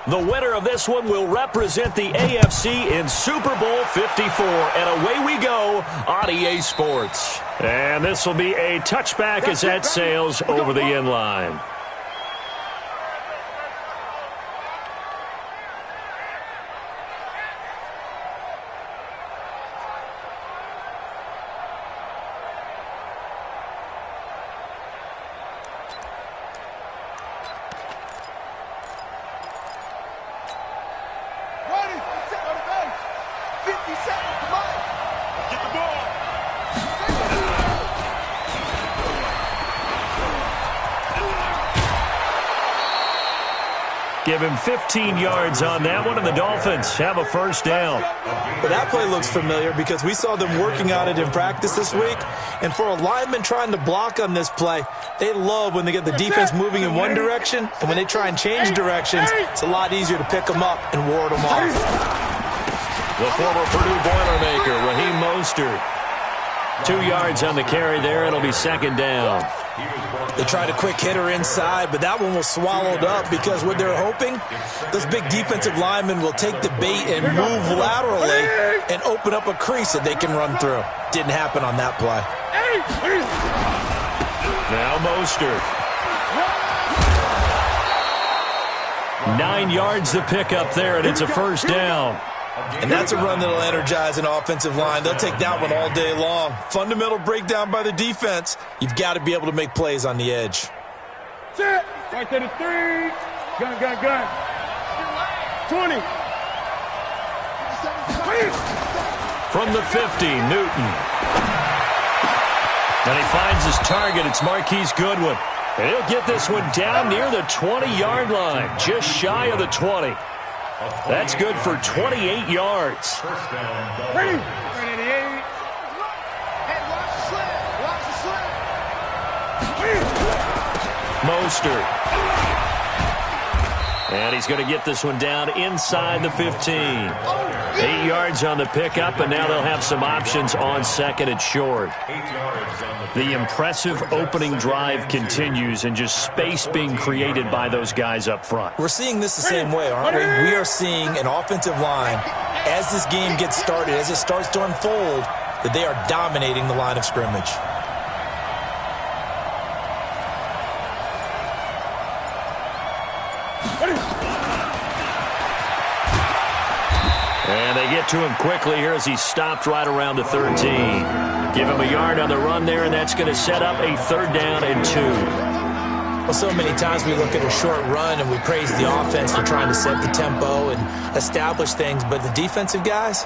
The winner of this one will represent the AFC in Super Bowl 54. And away we go on EA Sports. And this will be a touchback as that sails over the end line. Give him 15 yards on that one, and the Dolphins have a first down. Well, that play looks familiar because we saw them working on it in practice this week. And for a lineman trying to block on this play, they love when they get the defense moving in one direction, and when they try and change directions, it's a lot easier to pick them up and ward them off. The former Purdue Boilermaker, Raheem Mostert. 2 yards on the carry there. It'll be second down. They tried a quick hitter inside, but that one was swallowed up because what they're hoping, those big defensive linemen will take the bait and move laterally and open up a crease that they can run through. Didn't happen on that play. Now Mostert. 9 yards to pick up there, and it's a first down. And that's a run that'll energize an offensive line. They'll take that one all day long. Fundamental breakdown by the defense. You've got to be able to make plays on the edge. Set. Right to the 3. Gun. 20. From the 50, Newton. And he finds his target. It's Marquise Goodwin. And he'll get this one down near the 20-yard line, just shy of the 20. That's good for 28 yards. Ready. Mostert. And he's going to get this one down inside the 15. 8 yards on the pickup, and now they'll have some options on second and short. The impressive opening drive continues, and just space being created by those guys up front. We're seeing this the same way, aren't we? We are seeing an offensive line, as this game gets started, as it starts to unfold, that they are dominating the line of scrimmage. And they get to him quickly here as he stopped right around the 13. Give him a yard on the run there, and that's going to set up a third down and 2. Well, so many times we look at a short run and we praise the offense for trying to set the tempo and establish things, but the defensive guys,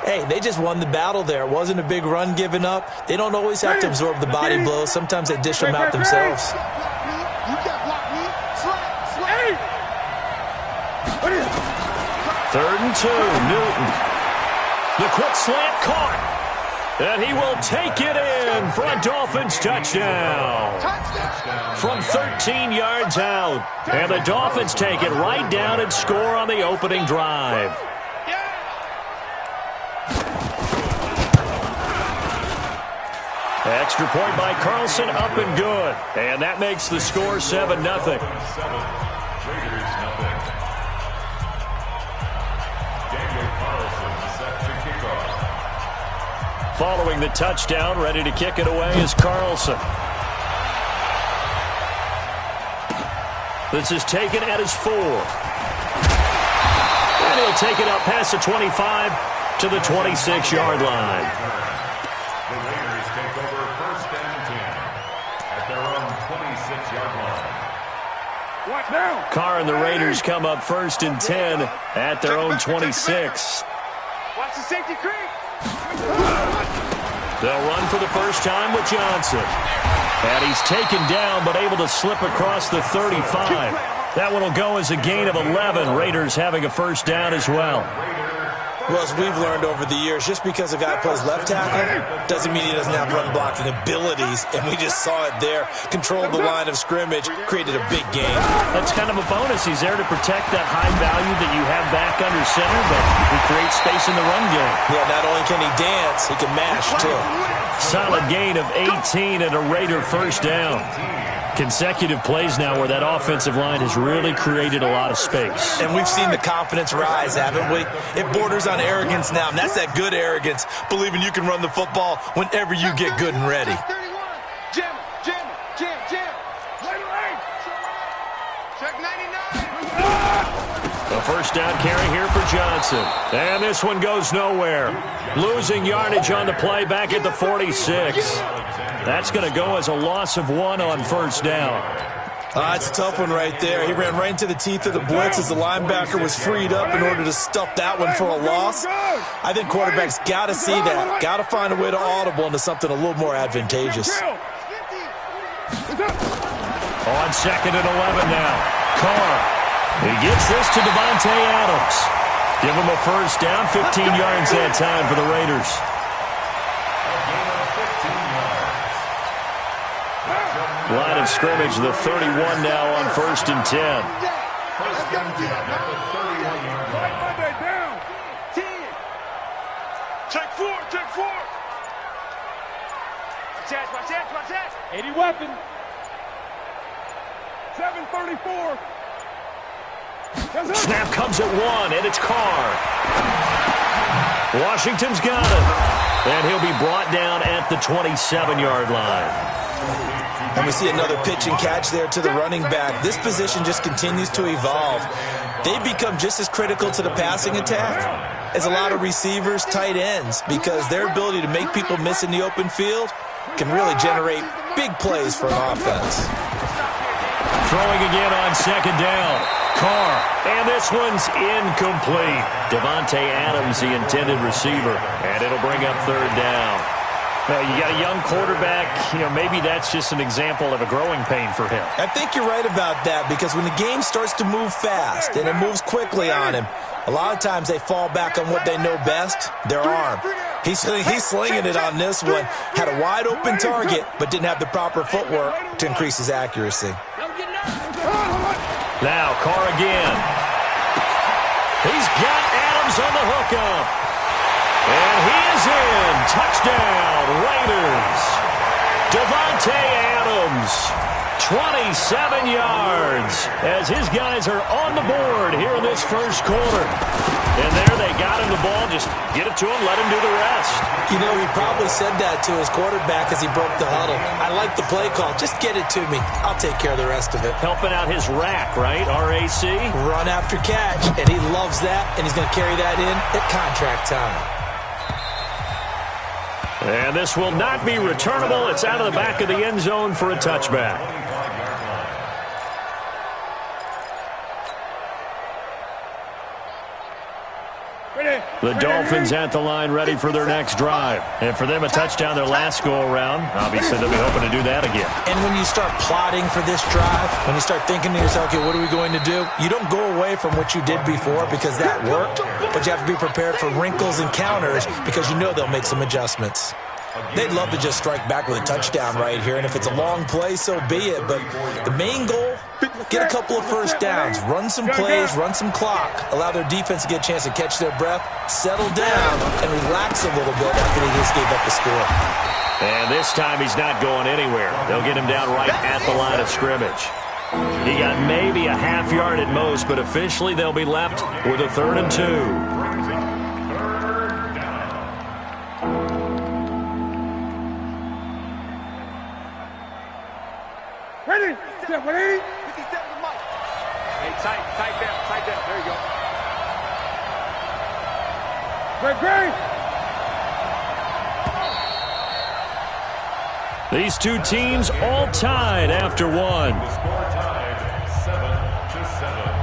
hey, they just won the battle there. It wasn't a big run given up. They don't always have to absorb the body blows. Sometimes they dish them out themselves. Third and 2, Newton. The quick slant caught. And he will take it in for a Dolphins touchdown. From 13 yards out. And the Dolphins take it right down and score on the opening drive. Extra point by Carlson, up and good. And that makes the score 7-0. Following the touchdown, ready to kick it away is Carlson. This is taken at his 4. And he'll take it up past the 25 to the 26-yard line. The Raiders take over first and 10 at their own 26-yard line. Watch now. Carr and the Raiders come up first and 10 at their own 26. Watch the safety creep. They'll run for the first time with Johnson. And he's taken down but able to slip across the 35. That one will go as a gain of 11. Raiders having a first down as well. Well, as we've learned over the years, just because a guy plays left tackle doesn't mean he doesn't have run blocking abilities, and we just saw it there. Controlled the line of scrimmage, created a big gain. That's kind of a bonus. He's there to protect that high value that you have back under center, but he creates space in the run game. Yeah, not only can he dance, he can mash, too. Solid gain of 18 and a Raider first down. Consecutive plays now where that offensive line has really created a lot of space. And we've seen the confidence rise, haven't we? It borders on arrogance now, and that's that good arrogance, believing you can run the football whenever you get good and ready. The first down carry here for Johnson. And this one goes nowhere. Losing yardage on the play back at the 46. That's going to go as a loss of 1 on first down. It's a tough one right there. He ran right into the teeth of the blitz as the linebacker was freed up in order to stuff that one for a loss. I think quarterbacks got to see that. Got to find a way to audible into something a little more advantageous. On second and 11 now. Carr. He gets this to Davante Adams. Give him a first down, 15 yards that time for the Raiders. Line of scrimmage, the 31 now on first and 10. First and 10 at the 31-yard line. Check four. Watch that. 80 weapon. 734. Snap comes at 1, and it's Carr. Washington's got him. And he'll be brought down at the 27-yard line. And we see another pitch and catch there to the running back. This position just continues to evolve. They've become just as critical to the passing attack as a lot of receivers, tight ends, because their ability to make people miss in the open field can really generate big plays for an offense. Throwing again on second down. Carr, and this one's incomplete. Davante Adams, the intended receiver, and it'll bring up third down. Well, you got a young quarterback, maybe that's just an example of a growing pain for him. I think you're right about that, because when the game starts to move fast and it moves quickly on him, a lot of times they fall back on what they know best, their arm. He's slinging it on this one. Had a wide open target, but didn't have the proper footwork to increase his accuracy. Now, Carr again. He's got Adams on the hookup. And he is in. Touchdown, Raiders. Davante Adams, 27 yards, as his guys are on the board here in this first quarter. And there they got him the ball. Just get it to him, let him do the rest. He probably said that to his quarterback as he broke the huddle. I like the play call. Just get it to me. I'll take care of the rest of it. Helping out his rack, right? RAC? Run after catch, and he loves that, and he's going to carry that in at contract time. And this will not be returnable. It's out of the back of the end zone for a touchback. The Dolphins at the line ready for their next drive. And for them, a touchdown their last go-around. Obviously, they'll be hoping to do that again. And when you start plotting for this drive, when you start thinking to yourself, okay, what are we going to do? You don't go away from what you did before because that worked, but you have to be prepared for wrinkles and counters because you know they'll make some adjustments. They'd love to just strike back with a touchdown right here, and if it's a long play, so be it. But the main goal, get a couple of first downs, run some plays, run some clock, allow their defense to get a chance to catch their breath, settle down, and relax a little bit after they just gave up the score. And this time he's not going anywhere. They'll get him down right at the line of scrimmage. He got maybe a half yard at most, but officially they'll be left with a 3rd and 2. Ready? Step 180. 57 to Mike. Hey, tight down. There you Great. go. These two teams all tied after one. The score tied 7-7.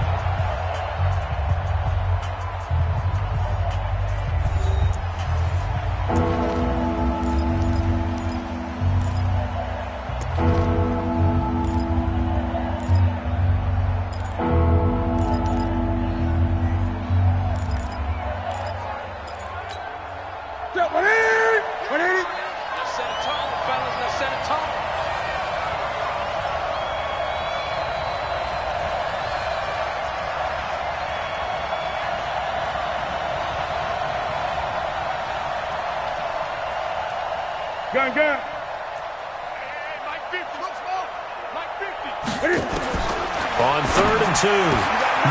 Gun. Hey, Mike 50. Look small. Mike 50. On 3rd and 2,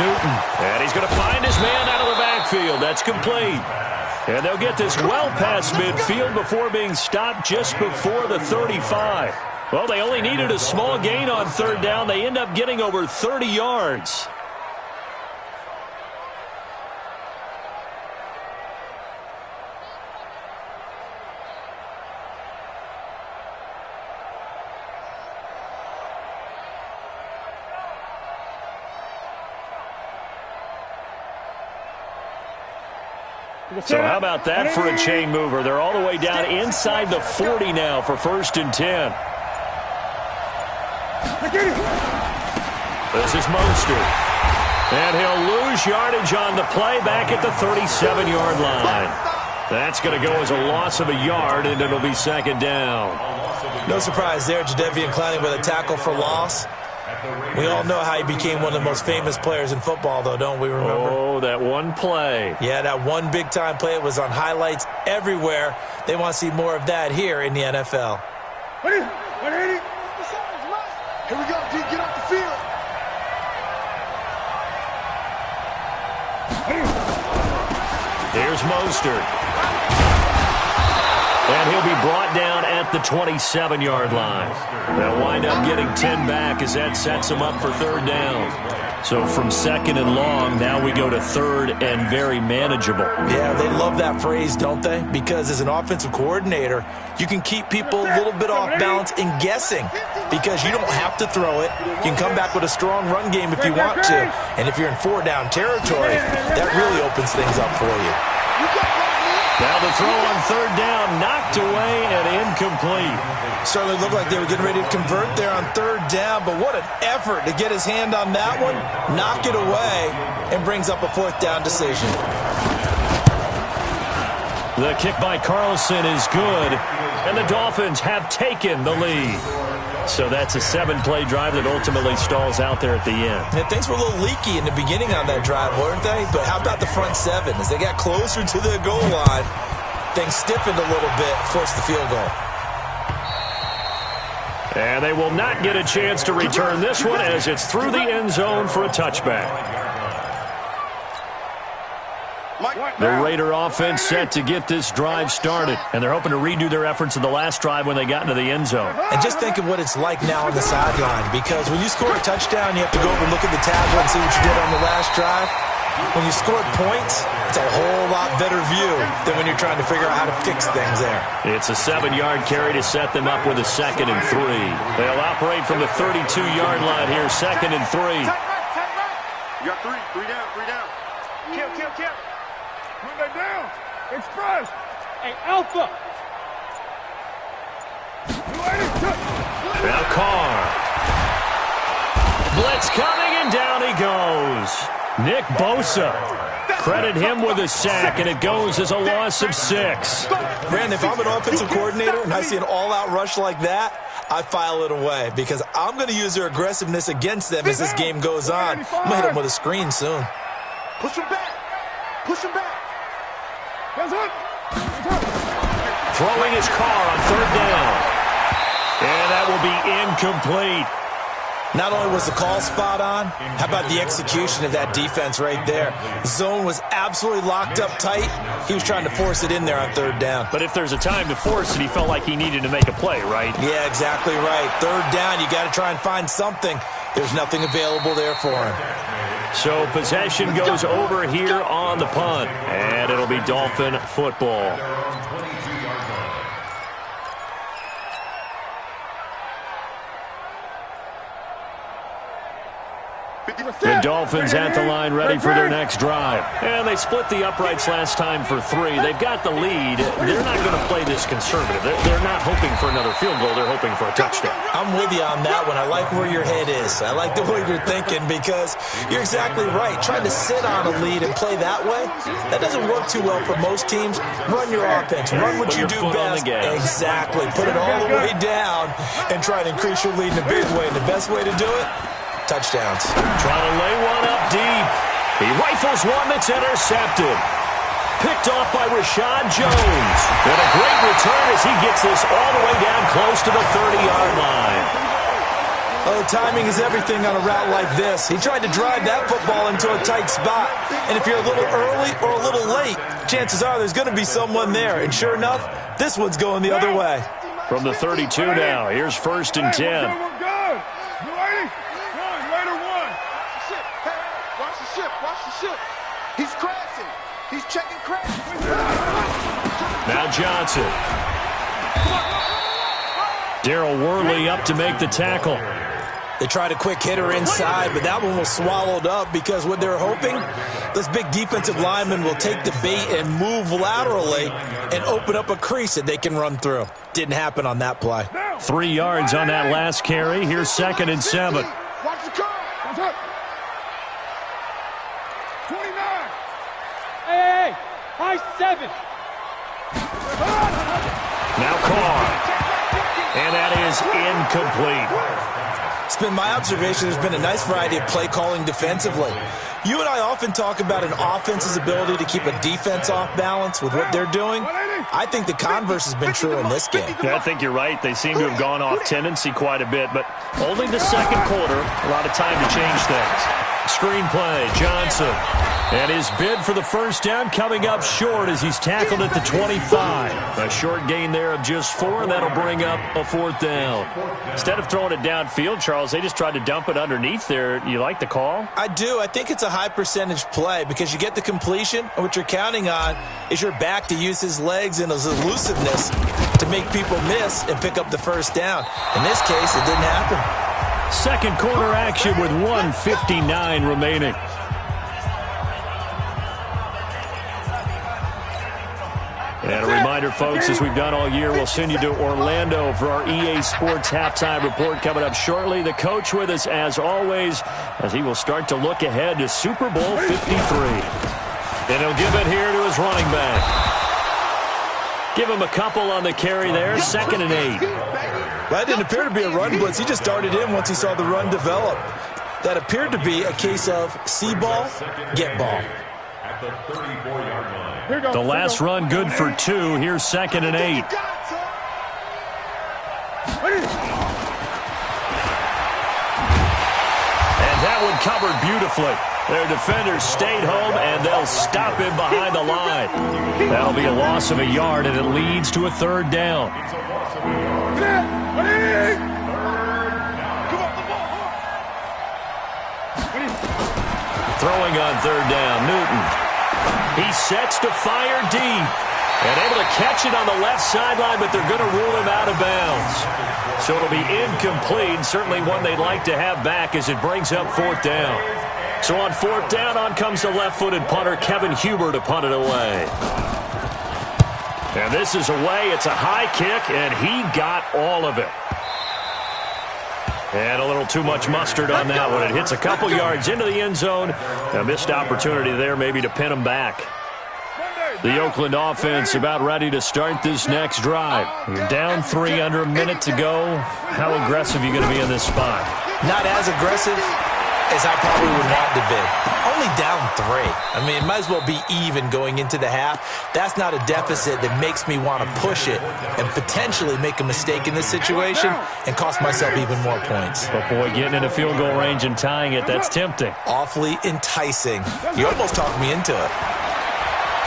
Newton. And he's going to find his man out of the backfield. That's complete. And they'll get this well past midfield before being stopped just before the 35. Well, they only needed a small gain on 3rd down. They end up getting over 30 yards. So how about that for a chain mover? They're all the way down inside the 40 now for 1st and 10. This is Mostert. And he'll lose yardage on the play back at the 37-yard line. That's going to go as a loss of a yard, and it'll be 2nd down. No surprise there, Jadeveon Clowney with a tackle for loss. We all know how he became one of the most famous players in football, though, don't we remember? Oh, that one play. Yeah, that one big-time play. It was on highlights everywhere. They want to see more of that here in the NFL. Here we go, D. Get off the field. Here's Mostert. And he'll be brought down at the 27-yard line. They'll wind up getting 10 back as that sets them up for 3rd down. So from 2nd and long, now we go to 3rd and very manageable. Yeah, they love that phrase, don't they? Because as an offensive coordinator, you can keep people a little bit off balance and guessing because you don't have to throw it. You can come back with a strong run game if you want to. And if you're in 4-down territory, that really opens things up for you. Now the throw on 3rd down, knocked away and incomplete. Certainly looked like they were getting ready to convert there on 3rd down, but what an effort to get his hand on that one, knock it away, and brings up a 4th down decision. The kick by Carlson is good, and the Dolphins have taken the lead. So that's a 7-play drive that ultimately stalls out there at the end. And things were a little leaky in the beginning on that drive, weren't they? But how about the front 7? As they got closer to the goal line, things stiffened a little bit, forced the field goal. And they will not get a chance to return this one as it's through the end zone for a touchback. The Raider offense set to get this drive started, and they're hoping to redo their efforts in the last drive when they got into the end zone. And just think of what it's like now on the sideline, because when you score a touchdown, you have to go over and look at the tablet and see what you did on the last drive. When you scored points, it's a whole lot better view than when you're trying to figure out how to fix things there. It's a 7-yard carry to set them up with a 2nd and 3. They'll operate from the 32-yard line here, 2nd and 3. You got 3 down, 3 down. Kill. Bring that down. Express. Hey, Alpha. Now Carr. Blitz coming, and down he goes. Nick Bosa. Credit him with a sack, and it goes as a loss of 6. Brandon, if I'm an offensive coordinator and I see an all-out rush like that, I file it away because I'm going to use their aggressiveness against them as this game goes on. I'm going to hit them with a screen soon. Push him back. Throwing his Carr on 3rd down. And that will be incomplete. Not only was the call spot on, how about the execution of that defense right there? Zone was absolutely locked up tight. He was trying to force it in there on 3rd down. But if there's a time to force it, he felt like he needed to make a play, right? Yeah, exactly right. 3rd down, you got to try and find something. There's nothing available there for him. So possession goes over here on the punt, and it'll be Dolphin football. The Dolphins at the line ready for their next drive. And they split the uprights last time for 3. They've got the lead. They're not going to play this conservative. They're not hoping for another field goal. They're hoping for a touchdown. I'm with you on that one. I like where your head is. I like the way you're thinking because you're exactly right. Trying to sit on a lead and play that way, that doesn't work too well for most teams. Run your offense. Run what you do best. Exactly. Put it all the way down and try to increase your lead in a big way. And the best way to do it, touchdowns. Trying to lay one up deep. He rifles one that's intercepted. Picked off by Rashad Jones. And a great return as he gets this all the way down close to the 30-yard line. Oh, timing is everything on a route like this. He tried to drive that football into a tight spot. And if you're a little early or a little late, chances are there's going to be someone there. And sure enough, this one's going the other way. From the 32 now, here's 1st and 10. We're good. You ready? Raider one. Watch the ship. Watch the ship. He's crashing. He's checking crash. Now Johnson. Darryl Worley up to make the tackle. They tried a quick hitter inside, but that one was swallowed up because what they're hoping, those big defensive linemen will take the bait and move laterally and open up a crease that they can run through. Didn't happen on that play. 3 yards on that last carry. Here's 2nd and 7. Watch the car. What's up? 29. Hey, high 7. Now Carr. And that is incomplete. It's been my observation there's been a nice variety of play calling defensively. You and I often talk about an offense's ability to keep a defense off balance with what they're doing. I think the converse has been true in this game. Yeah, I think you're right. They seem to have gone off tendency quite a bit, but only the second quarter, a lot of time to change things. Screenplay, Johnson. And his bid for the first down coming up short as he's tackled at the 25. A short gain there of just 4, and that'll bring up a 4th down. Instead of throwing it downfield, Charles, they just tried to dump it underneath there. You like the call? I do. I think it's a high percentage play because you get the completion, and what you're counting on is your back to use his legs and his elusiveness to make people miss and pick up the first down. In this case, it didn't happen. Second quarter action with 1:59 remaining. And a reminder, folks, as we've done all year, we'll send you to Orlando for our EA Sports halftime report coming up shortly. The coach with us, as always, as he will start to look ahead to Super Bowl 53. And he'll give it here to his running back. Give him a couple on the carry there, 2nd and 8. Well, that didn't appear to be a run blitz. He just darted in once he saw the run develop. That appeared to be a case of see ball, get ball. At the 34-yard line. The last run good for 2. Here's 2nd and 8. And that one covered beautifully. Their defenders stayed home, and they'll stop him behind the line. That'll be a loss of a yard, and it leads to a 3rd down. Throwing on 3rd down, Newton. He sets to fire deep. And able to catch it on the left sideline, but they're going to rule him out of bounds. So it'll be incomplete, certainly one they'd like to have back as it brings up 4th down. So on 4th down, on comes the left-footed punter, Kevin Huber, to punt it away. And this is away. It's a high kick, and he got all of it. And a little too much mustard on that one. It hits a couple yards into the end zone. A missed opportunity there maybe to pin him back. The Oakland offense about ready to start this next drive. You're down 3, under a minute to go. How aggressive are you going to be in this spot? Not as aggressive as I probably would want to be. Only down 3. I mean, it might as well be even going into the half. That's not a deficit that makes me want to push it and potentially make a mistake in this situation and cost myself even more points. But, boy, getting into field goal range and tying it, that's tempting. Awfully enticing. You almost talked me into it.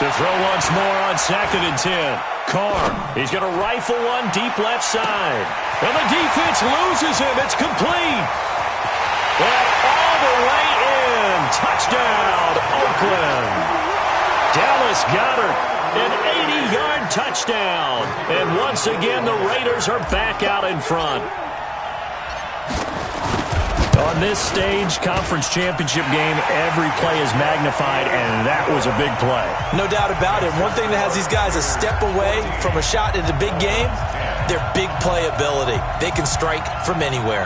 To throw once more on 2nd and 10. Carr, he's going to rifle one deep left side. And the defense loses him. It's complete. And all the way in. Touchdown, Oakland. Dallas Goedert, an 80-yard touchdown. And once again, the Raiders are back out in front. On this stage, conference championship game, every play is magnified, and that was a big play. No doubt about it. One thing that has these guys a step away from a shot in the big game, their big play ability. They can strike from anywhere.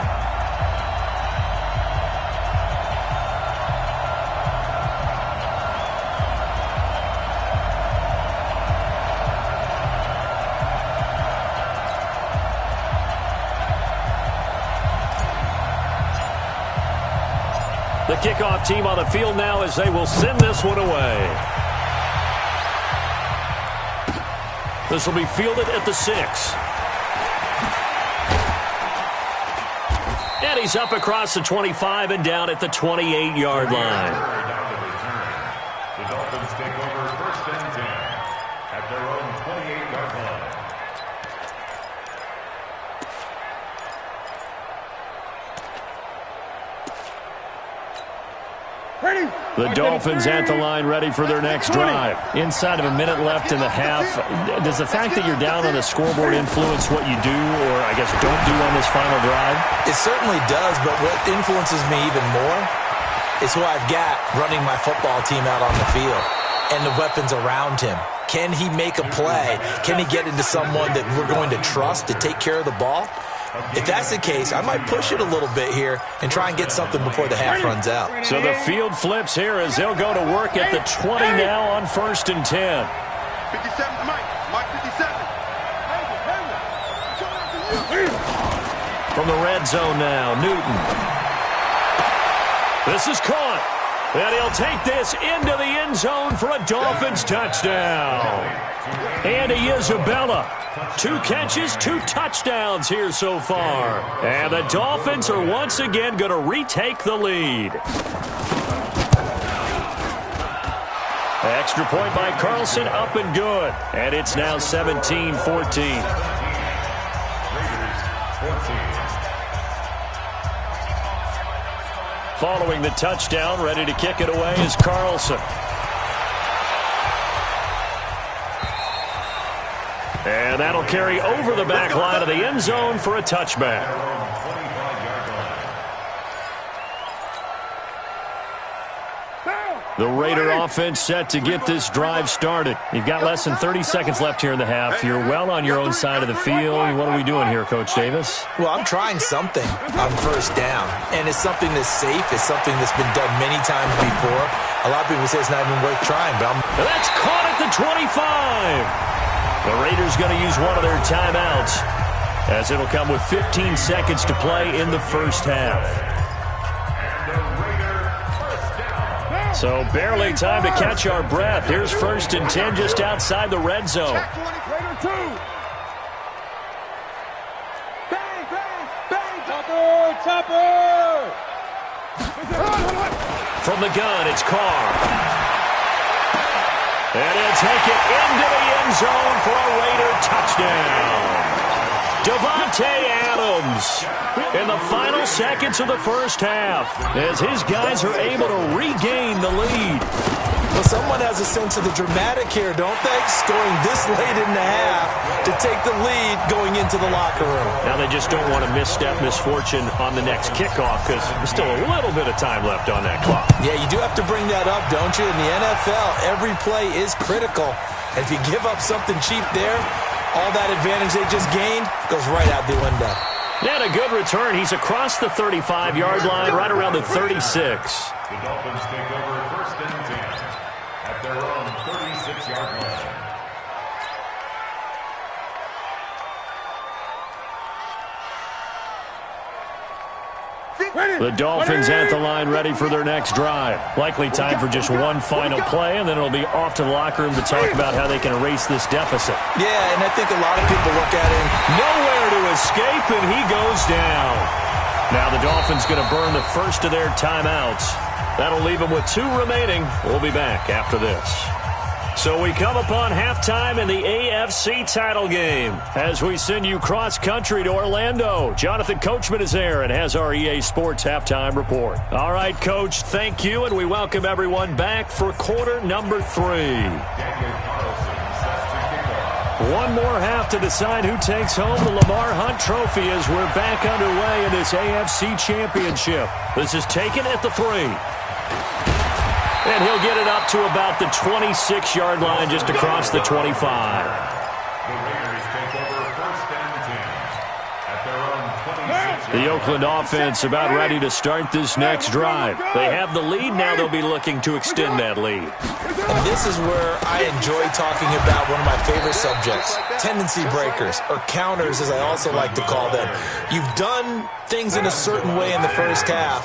The kickoff team on the field now as they will send this one away. This will be fielded at the 6. And he's up across the 25 and down at the 28-yard line. The Dolphins take over first and 10 at their own 28-yard line. The Dolphins at the line ready for their next drive. Inside of a minute left in the half, does the fact that you're down on the scoreboard influence what you do or, I guess, don't do on this final drive? It certainly does, but what influences me even more is who I've got running my football team out on the field and the weapons around him. Can he make a play? Can he get into someone that we're going to trust to take care of the ball? If that's the case, I might push it a little bit here and try and get something before the half runs out. So the field flips here as they'll go to work at the 20 now on first and 10. 57, Mike 57. From the red zone now, Newton. This is caught. And he'll take this into the end zone for a Dolphins touchdown. Andy Isabella. 2 catches, 2 touchdowns here so far. And the Dolphins are once again going to retake the lead. Extra point by Carlson, up and good. And it's now 17-14. Following the touchdown, ready to kick it away is Carlson. And that'll carry over the back line of the end zone for a touchback. The Raider offense set to get this drive started. You've got less than 30 seconds left here in the half. You're well on your own side of the field. What are we doing here, Coach Davis? Well, I'm trying something on first down, and it's something that's safe. It's something that's been done many times before. A lot of people say it's not even worth trying, but that's caught at the 25. The Raiders going to use one of their timeouts as it'll come with 15 seconds to play in the first half. So barely time to catch our breath. Here's first and 10 just outside the red zone. From the gun, it's Carr. And he'll take it into the end zone for a Raider touchdown. Devontae Adams in the final seconds of the first half as his guys are able to regain the lead. Well, someone has a sense of the dramatic here, don't they? Scoring this late in the half to take the lead going into the locker room. Now they just don't want to misstep misfortune on the next kickoff because there's still a little bit of time left on that clock. Yeah, you do have to bring that up, don't you? In the NFL, every play is critical. And if you give up something cheap there, all that advantage they just gained goes right out the window. And a good return. He's across the 35-yard line, right around the 36. The Dolphins take over first and 10 at their own 36-yard line. The Dolphins at the line ready for their next drive. Likely time for just one final play, and then it'll be off to the locker room to talk about how they can erase this deficit. Yeah, and I think a lot of people look at him. Nowhere to escape, and he goes down. Now the Dolphins going to burn the first of their timeouts. That'll leave them with 2 remaining. We'll be back after this. So we come upon halftime in the AFC title game as we send you cross-country to Orlando. Jonathan Coachman is there and has our EA Sports halftime report. All right, Coach, thank you, and we welcome everyone back for quarter number 3. One more half to decide who takes home the Lamar Hunt Trophy as we're back underway in this AFC Championship. This is taken at the 3. And he'll get it up to about the 26-yard line just across the 25. The Raiders take over first and 10 at their own 26. The Oakland offense about ready to start this next drive. They have the lead. Now they'll be looking to extend that lead. And this is where I enjoy talking about one of my favorite subjects, tendency breakers, or counters as I also like to call them. You've done things in a certain way in the first half,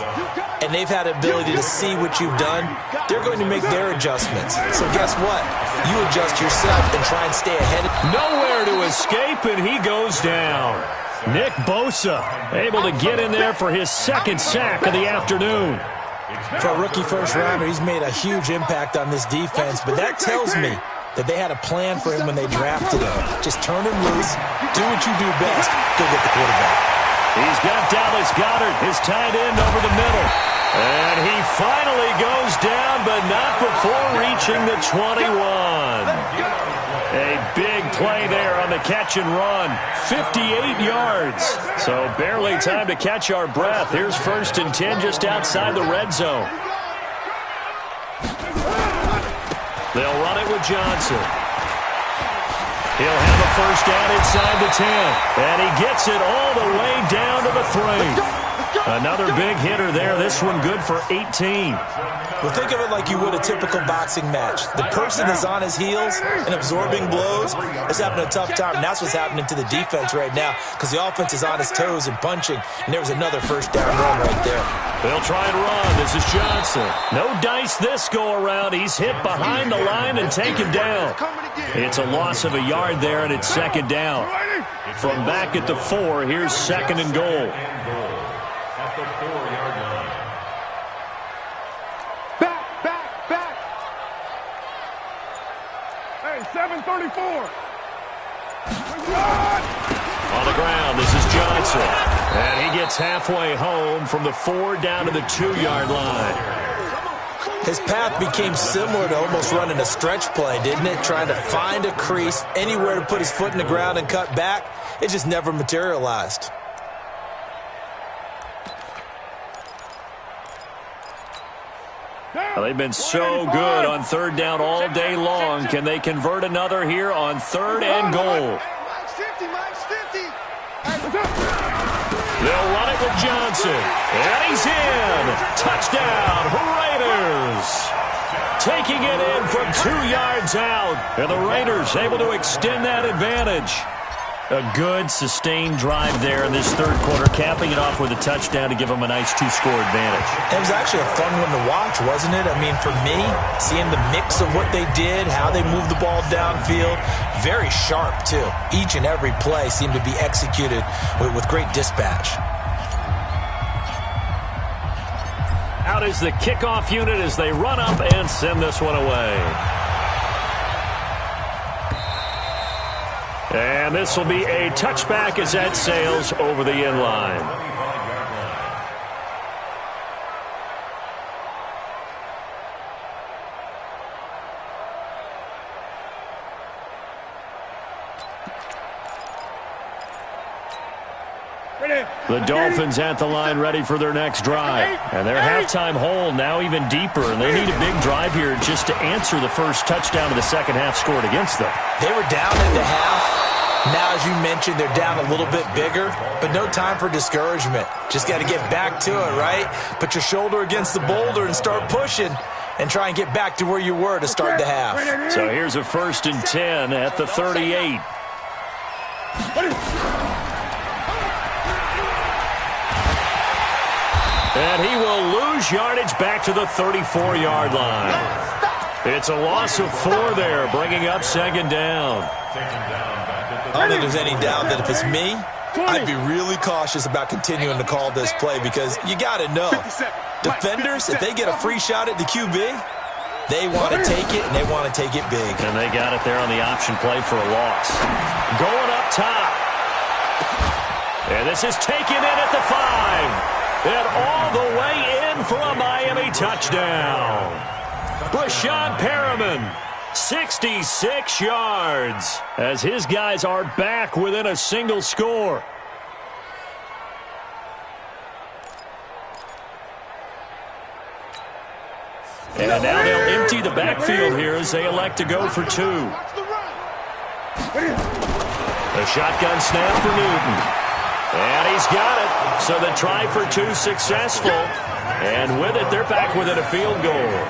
and they've had ability to see what you've done. They're going to make their adjustments. So guess what? You adjust yourself and try and stay ahead. Nowhere to escape, and he goes down. Nick Bosa able to get in there for his second sack of the afternoon. For a rookie first-rounder, he's made a huge impact on this defense, but that tells me that they had a plan for him when they drafted him. Just turn him loose, do what you do best, go get the quarterback. He's got Dallas Goedert, his tight end, over the middle. And he finally goes down, but not before reaching the 21. A big play there on the catch and run. 58 yards. So barely time to catch our breath. Here's 1st and 10 just outside the red zone. They'll run it with Johnson. He'll have a first down inside the 10. And he gets it all the way down to the 3. Another big hitter there. This one good for 18. Well, think of it like you would a typical boxing match. The person is on his heels and absorbing blows is having a tough time. And that's what's happening to the defense right now because the offense is on his toes and punching. And there was another first down run right there. They'll try and run. This is Johnson. No dice this go-around. He's hit behind the line and taken down. It's a loss of a yard there, and it's 2nd down. From back at the 4, here's 2nd and goal. At the 4-yard line. Back. Hey, 734. On the ground, this is Johnson. And he gets halfway home from the 4 down to the 2-yard line. His path became similar to almost running a stretch play, didn't it? Trying to find a crease, anywhere to put his foot in the ground and cut back. It just never materialized. Well, they've been so good on 3rd down all day long. Can they convert another here on 3rd and goal? They'll run it with Johnson. And he's in. Touchdown, Raiders. Taking it in from 2 yards out. And the Raiders able to extend that advantage. A good, sustained drive there in this 3rd quarter, capping it off with a touchdown to give them a nice 2-score advantage. It was actually a fun one to watch, wasn't it? I mean, for me, seeing the mix of what they did, how they moved the ball downfield, very sharp, too. Each and every play seemed to be executed with great dispatch. Out is the kickoff unit as they run up and send this one away. And this will be a touchback as that sails over the end line. The Dolphins at the line ready for their next drive. And their halftime hole now even deeper. And they need a big drive here just to answer the first touchdown of the second half scored against them. They were down in the half. Now, as you mentioned, they're down a little bit bigger, but no time for discouragement. Just got to get back to it, right? Put your shoulder against the boulder and start pushing and try and get back to where you were to start the half. So here's a 1st and 10 at the 38. And he will lose yardage back to the 34-yard line. It's a loss of 4 there, bringing up 2nd down. I don't think there's any doubt that if it's me, I'd be really cautious about continuing to call this play because you got to know, defenders, if they get a free shot at the QB, they want to take it, and they want to take it big. And they got it there on the option play for a loss. Going up top. And this is taken in at the 5. And all the way in for a Miami touchdown. Brashad Perriman, 66 yards, as his guys are back within a single score. And now they'll empty the backfield here as they elect to go for 2. The shotgun snap for Newton. And he's got it. So the try for 2 successful. And with it, they're back within a field goal.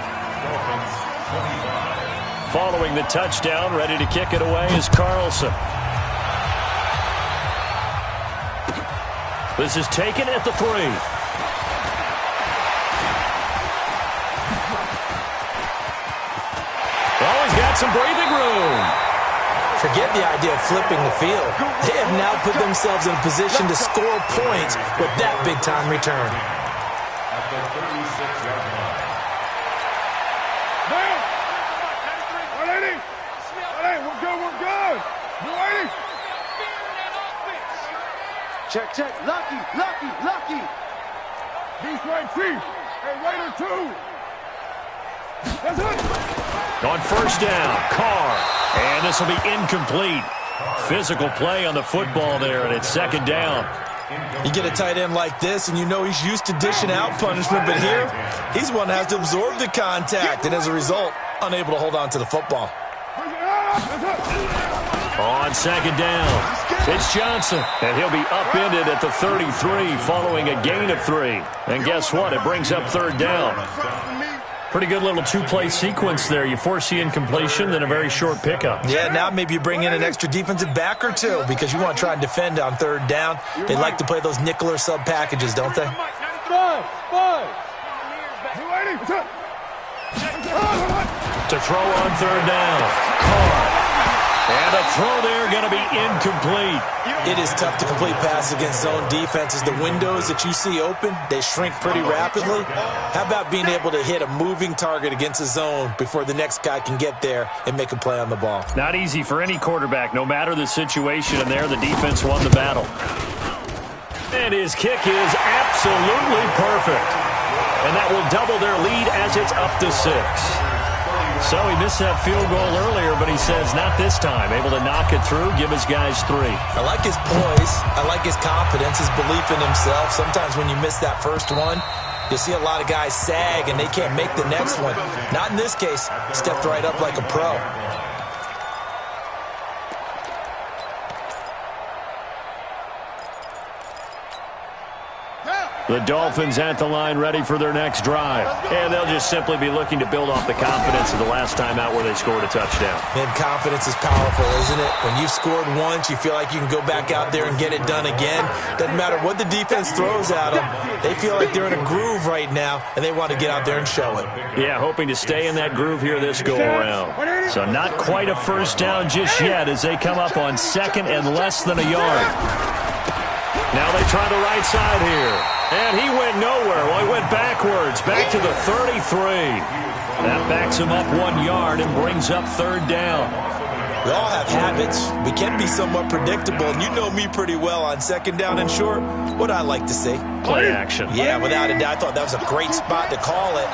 Following the touchdown, ready to kick it away is Carlson. This is taken at the 3. Oh, he's got some breathing room. Forget the idea of flipping the field. They have now put themselves in a position to score points with that big-time return. At the 36-yard line. Down. 180. 180. We're good. We're good. 180. Check, check. Lucky, lucky, lucky. Beast right, Chief. Hey, Raider 2. That's it. On first down, Carr. And this will be incomplete. Physical play on the football there, and it's second down. You get a tight end like this, and you know he's used to dishing out punishment, but here, he's one that has to absorb the contact, and as a result, unable to hold on to the football. On second down, it's Johnson, and he'll be upended at the 33 following a gain of 3. And guess what? It brings up third down. Pretty good little two-play sequence there. You force the incompletion, then a very short pickup. Yeah, now maybe you bring in an extra defensive back or two because you want to try and defend on third down. They like to play those nickel or sub packages, don't they? To throw on third down, Carr. And a throw there going to be incomplete. It is tough to complete passes against zone defenses. The windows that you see open, they shrink pretty rapidly. How about being able to hit a moving target against a zone before the next guy can get there and make a play on the ball? Not easy for any quarterback, no matter the situation, and there the defense won the battle. And his kick is absolutely perfect. And that will double their lead as it's up to 6. So he missed that field goal earlier, but he says not this time. Able to knock it through, give his guys 3. I like his poise. I like his confidence, his belief in himself. Sometimes when you miss that first one, you'll see a lot of guys sag and they can't make the next one. Not in this case. Stepped right up like a pro. The Dolphins at the line ready for their next drive. And they'll just simply be looking to build off the confidence of the last time out where they scored a touchdown. Man, confidence is powerful, isn't it? When you've scored once, you feel like you can go back out there and get it done again. Doesn't matter what the defense throws at them. They feel like they're in a groove right now, and they want to get out there and show it. Yeah, hoping to stay in that groove here this go-around. So not quite a first down just yet as they come up on second and less than a yard. Now they try the right side here. And he went nowhere. Well, he went backwards, back to the 33. That backs him up 1 yard and brings up third down. We all have habits. We can be somewhat predictable, and you know me pretty well on second down and short. What I like to see? Play action. Yeah, without a doubt. I thought that was a great spot to call it.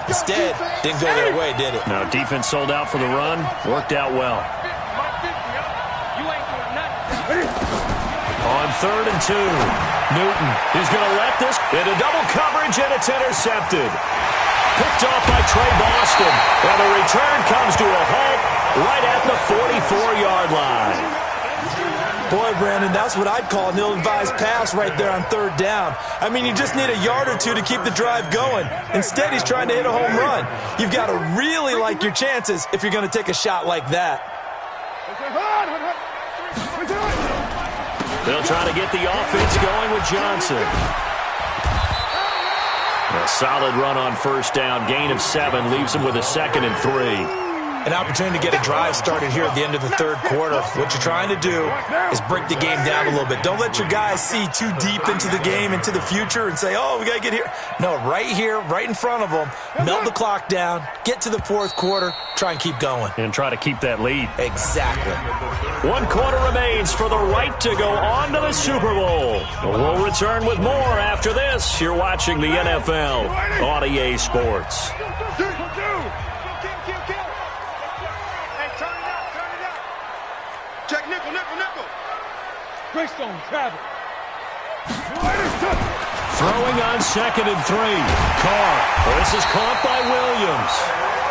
Instead, didn't go their way, did it? No, defense sold out for the run. Worked out well. On third and 2, Newton is going to let this into double coverage, and it's intercepted. Picked off by Trey Boston, and the return comes to a halt right at the 44-yard line. Boy, Brandon, that's what I'd call an ill-advised pass right there on third down. I mean, you just need a yard or two to keep the drive going. Instead, he's trying to hit a home run. You've got to really like your chances if you're going to take a shot like that. They'll try to get the offense going with Johnson. A solid run on first down. Gain of 7 leaves him with a second and 3. An opportunity to get a drive started here at the end of the third quarter. What you're trying to do is break the game down a little bit. Don't let your guys see too deep into the game, into the future, and say, oh, we got to get here. No, right here, right in front of them, melt the clock down, get to the fourth quarter, try and keep going. And try to keep that lead. Exactly. 1 quarter remains for the right to go on to the Super Bowl. We'll return with more after this. You're watching the NFL on EA Sports. Check nickel, nickel, nickel. Greystone, Travis. Throwing on second and 3. Carr. This is caught by Williams.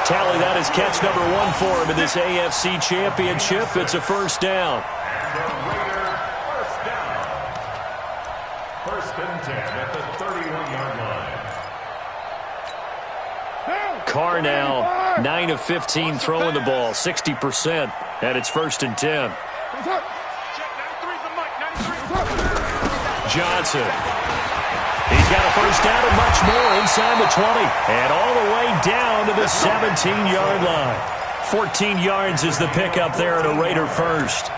Tally, that is catch number 1 for him in this AFC Championship. It's a first down. First and 10 at the 31-yard line. Carr now 9 of 15 throwing the ball, 60%, and it's first and 10. Johnson. He's got a first down and much more inside the 20. And all the way down to the 17-yard line. 14 yards is the pickup there at a Raider first.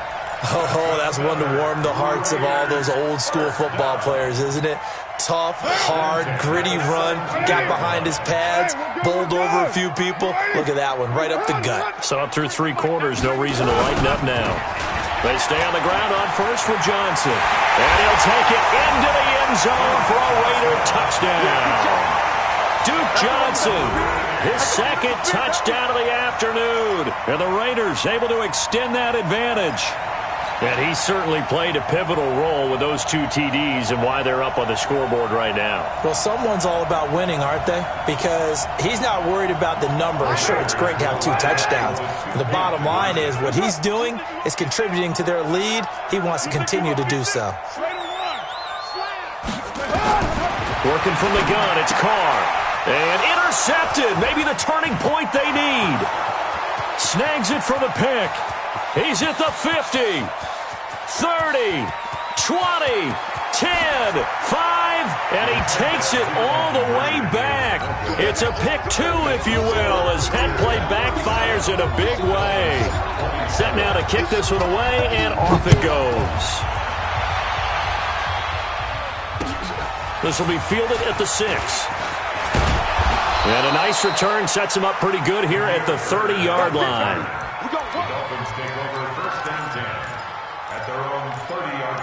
Oh, that's one to warm the hearts of all those old-school football players, isn't it? Tough, hard, gritty run, got behind his pads, bowled over a few people. Look at that one, right up the gut. So up through 3 quarters, no reason to lighten up now. They stay on the ground on first with Johnson. And he'll take it into the end zone for a Raider touchdown. Duke Johnson, his second touchdown of the afternoon. And the Raiders able to extend that advantage. And he certainly played a pivotal role with those 2 TDs and why they're up on the scoreboard right now. Well, someone's all about winning, aren't they? Because he's not worried about the number. Sure, it's great to have 2 touchdowns. But the bottom line is what he's doing is contributing to their lead. He wants to continue to do so. Working from the gun, it's Carr. And intercepted. Maybe the turning point they need. Snags it for the pick. He's at the 50, 30, 20, 10, 5, and he takes it all the way back. It's a pick 2, if you will, as that play backfires in a big way. Set now to kick this one away, and off it goes. This will be fielded at the 6. And a nice return sets him up pretty good here at the 30-yard line. The Dolphins take over first and 10 at their own 30-yard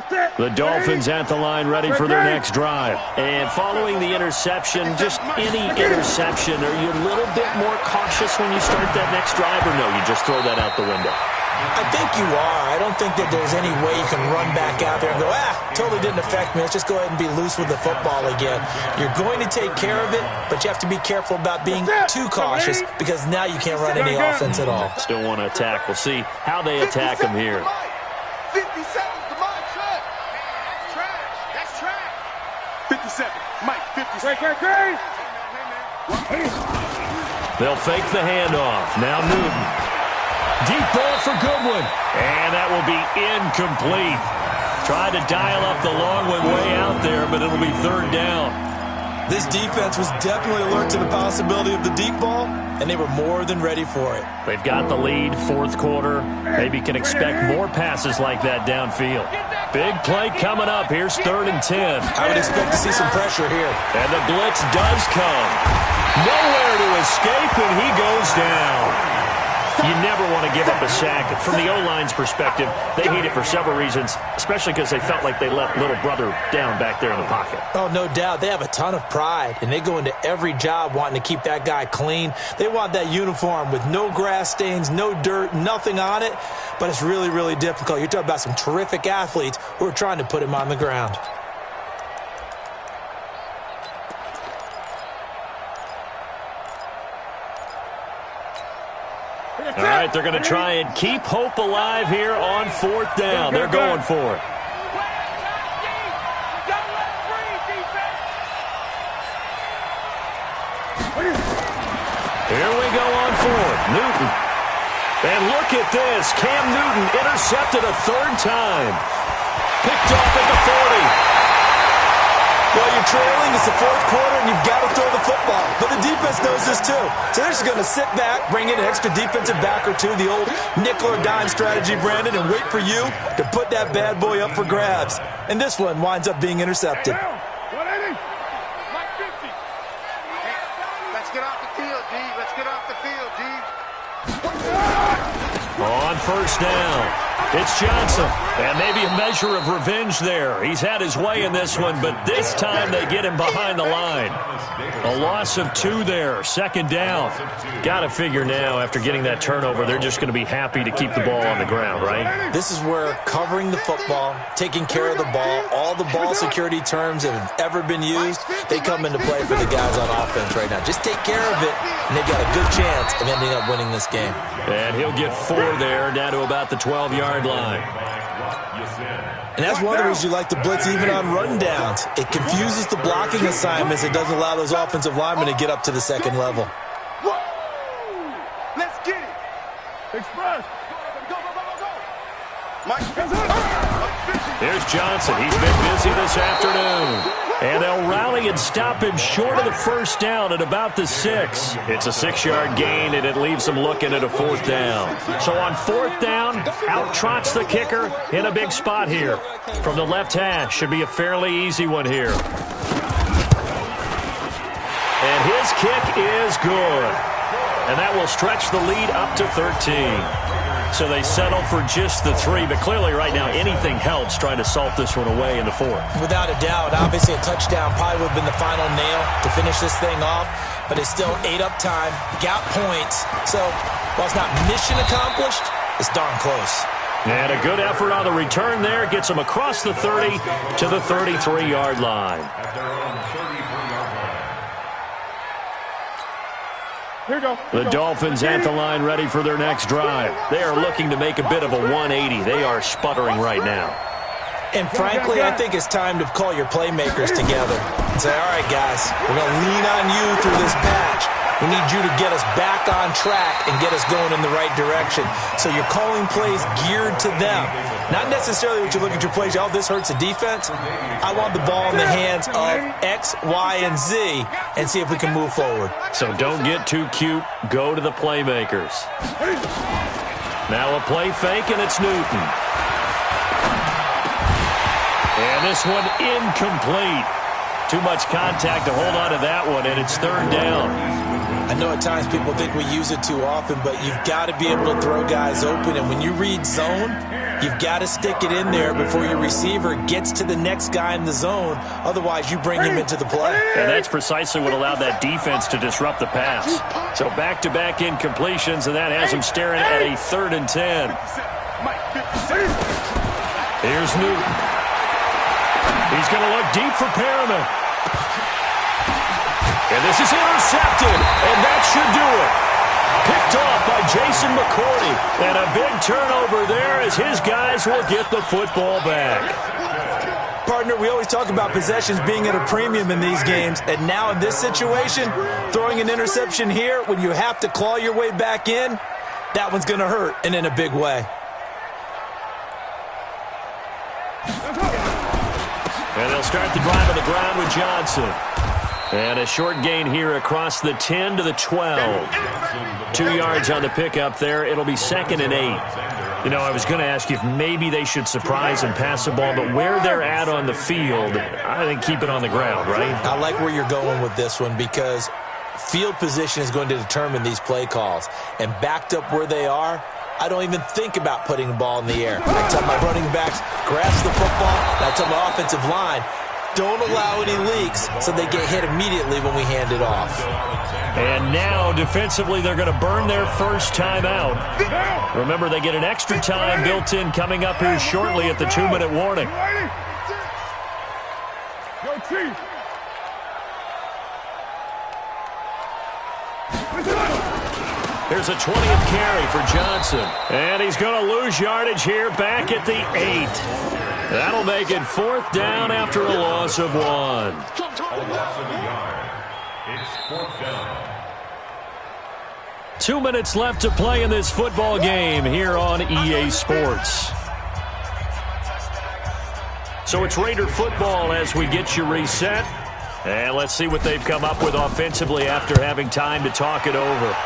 line. The Dolphins at the line ready for their next drive. And following the interception, just any interception, are you a little bit more cautious when you start that next drive, or no, you just throw that out the window? I think you are. I don't think that there's any way you can run back out there and go, totally didn't affect me. Let's just go ahead and be loose with the football again. You're going to take care of it, but you have to be careful about being too cautious because now you can't run any offense at all. Still want to attack. We'll see how they attack him here. 50 seconds to my track. That's trash. 57. Mike, 50 seconds. They'll fake the handoff. Now Newton. Deep ball for Goodwin. And that will be incomplete. Tried to dial up the long one way out there, but it'll be 3rd down. This defense was definitely alert to the possibility of the deep ball, and they were more than ready for it. They've got the lead, 4th quarter. Maybe can expect more passes like that downfield. Big play coming up. Here's 3rd and 10. I would expect to see some pressure here. And the blitz does come. Nowhere to escape, and he goes down. You never want to give up a sack. From the O-line's perspective, they hate it for several reasons, especially because they felt like they let little brother down back there in the pocket. Oh, no doubt. They have a ton of pride, and they go into every job wanting to keep that guy clean. They want that uniform with no grass stains, no dirt, nothing on it, but it's really, really difficult. You're talking about some terrific athletes who are trying to put him on the ground. All right, they're going to try and keep hope alive here on 4th down. They're going for it. Here we go on 4th. Newton. And look at this. Cam Newton intercepted a 3rd time. Picked off at the 40. Well, you're trailing, it's the 4th quarter, and you've got to throw the football. But the defense knows this, too. So they're just going to sit back, bring in an extra defensive back or 2, the old nickel or dime strategy, Brandon, and wait for you to put that bad boy up for grabs. And this one winds up being intercepted. Let's get off the field, D. Let's get off the field, D. On 1st down, it's Johnson. And maybe a measure of revenge there. He's had his way in this one, but this time they get him behind the line. A loss of 2 there, 2nd down. Got to figure now, after getting that turnover, they're just going to be happy to keep the ball on the ground, right? This is where covering the football, taking care of the ball, all the ball security terms that have ever been used, they come into play for the guys on offense right now. Just take care of it, and they've got a good chance of ending up winning this game. And he'll get 4 there, down to about the 12-yard line. And that's one of the reasons you like to blitz even on rundowns. It confuses the blocking assignments. It doesn't allow those offensive linemen to get up to the 2nd level. Let's get it. Express. Go. Mike. Here's Johnson. He's been busy this afternoon. And they'll rally and stop him short of the first down at about the 6. It's a 6-yard gain, and it leaves them looking at a 4th down. So on 4th down, out trots the kicker in a big spot here. From the left hash, should be a fairly easy one here. And his kick is good. And that will stretch the lead up to 13. So they settle for just the 3, but clearly right now anything helps trying to salt this one away in the 4th. Without a doubt, obviously a touchdown probably would have been the final nail to finish this thing off, but it's still 8 up time, got points. So while it's not mission accomplished, it's darn close. And a good effort on the return there gets them across the 30 to the 33-yard line. The Dolphins at the line ready for their next drive. They are looking to make a bit of a 180. They are sputtering right now. And frankly, I think it's time to call your playmakers together and say, all right, guys, we're going to lean on you through this patch. We need you to get us back on track and get us going in the right direction. So you're calling plays geared to them. Not necessarily what you look at your plays, oh, this hurts the defense. I want the ball in the hands of X, Y, and Z and see if we can move forward. So don't get too cute. Go to the playmakers. Now a play fake, and it's Newton. And this one incomplete. Too much contact to hold on to that one, and it's 3rd down. I know at times people think we use it too often, but you've got to be able to throw guys open. And when you read zone, you've got to stick it in there before your receiver gets to the next guy in the zone. Otherwise, you bring him into the play. And that's precisely what allowed that defense to disrupt the pass. So back-to-back incompletions, and that has him staring at a 3rd and 10. Here's Newton. He's going to look deep for Perriman. And this is intercepted, and that should do it. Picked off by Jason McCourty. And a big turnover there as his guys will get the football back. Partner, we always talk about possessions being at a premium in these games, and now in this situation, throwing an interception here when you have to claw your way back in, that one's going to hurt, and in a big way. And they'll start the drive on the ground with Johnson. And a short gain here across the 10 to the 12. 2 yards on the pickup there. It'll be 2nd and 8. You know, I was going to ask you if maybe they should surprise and pass the ball, but where they're at on the field, I think keep it on the ground, right? I like where you're going with this one because field position is going to determine these play calls. And backed up where they are, I don't even think about putting the ball in the air. I tell my running backs, grasp the football, and I tell my offensive line, don't allow any leaks so they get hit immediately when we hand it off. And now, defensively, they're going to burn their first time out. Remember, they get an extra time built in coming up here shortly at the 2-minute warning. Yo, Chief. Here's a 20th carry for Johnson. And he's going to lose yardage here back at the 8. That'll make it 4th down after a loss of 1. A loss of a yard. It's 4th down. 2 minutes left to play in this football game here on EA Sports. So it's Raider football as we get you reset. And let's see what they've come up with offensively after having time to talk it over.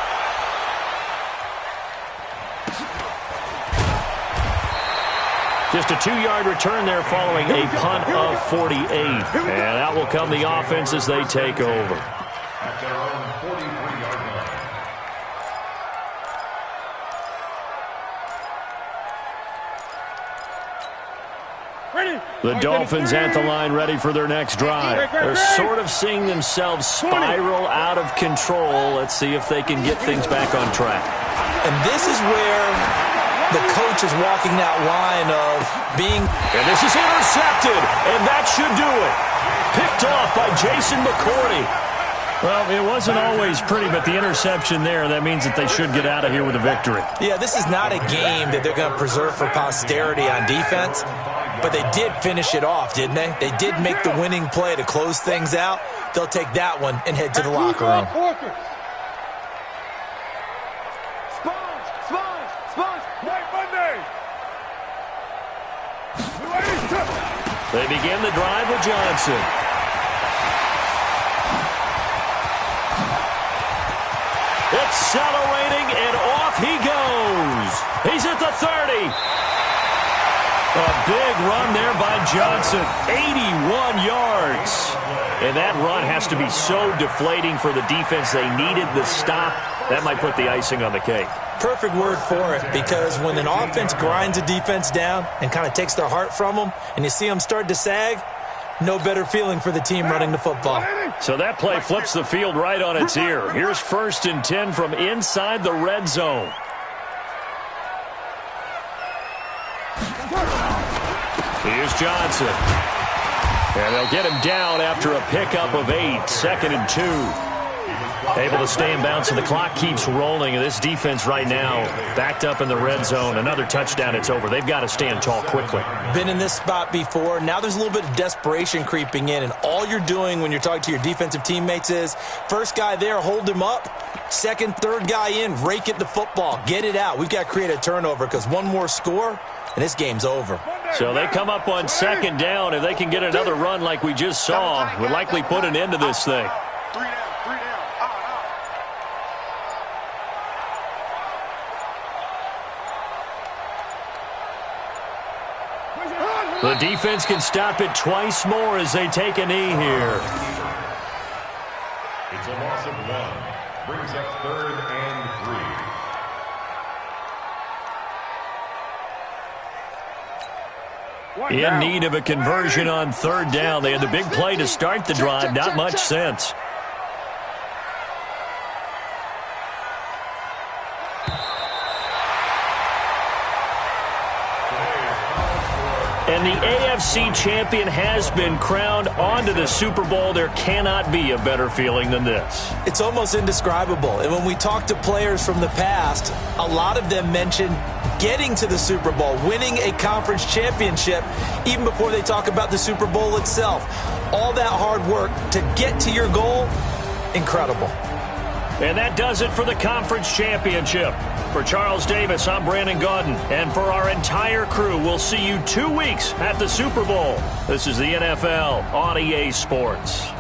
Just a 2-yard return there following a punt of 48. And out will come the offense as they take over. At their own 43-yard line. The Dolphins at the line ready for their next drive. They're sort of seeing themselves spiral out of control. Let's see if they can get things back on track. And this is where the coach is walking that line of being... And this is intercepted, and that should do it. Picked off by Jason McCourty. Well, it wasn't always pretty, but the interception there, that means that they should get out of here with a victory. Yeah, this is not a game that they're going to preserve for posterity on defense, but they did finish it off, didn't they? They did make the winning play to close things out. They'll take that one and head to the locker room. They begin the drive with Johnson. Accelerating, and off he goes. He's at the 30. A big run there by Johnson. 81 yards. And that run has to be so deflating for the defense. They needed the stop. That might put the icing on the cake. Perfect word for it, because when an offense grinds a defense down and kind of takes their heart from them, and you see them start to sag, no better feeling for the team running the football. So that play flips the field right on its ear. Here's 1st and 10 from inside the red zone. Here's Johnson. And they'll get him down after a pickup of 8. 2nd and 2. Able to stay in bounds, and the clock keeps rolling. This defense right now backed up in the red zone. Another touchdown, it's over. They've got to stand tall quickly. Been in this spot before. Now there's a little bit of desperation creeping in, and all you're doing when you're talking to your defensive teammates is first guy there, hold him up. Second, third guy in, rake at the football. Get it out. We've got to create a turnover, because one more score, and this game's over. So they come up on 2nd down. If they can get another run like we just saw, would likely put an end to this thing. The defense can stop it twice more as they take a knee here. It's a loss of 1. Brings up 3rd and 3. In need of a conversion on 3rd down. They had the big play to start the drive. Not much sense. And the AFC champion has been crowned onto the Super Bowl. There cannot be a better feeling than this. It's almost indescribable. And when we talk to players from the past, a lot of them mention getting to the Super Bowl, winning a conference championship, even before they talk about the Super Bowl itself. All that hard work to get to your goal, incredible. And that does it for the conference championship. For Charles Davis, I'm Brandon Gaudin. And for our entire crew, we'll see you 2 weeks at the Super Bowl. This is the NFL on EA Sports.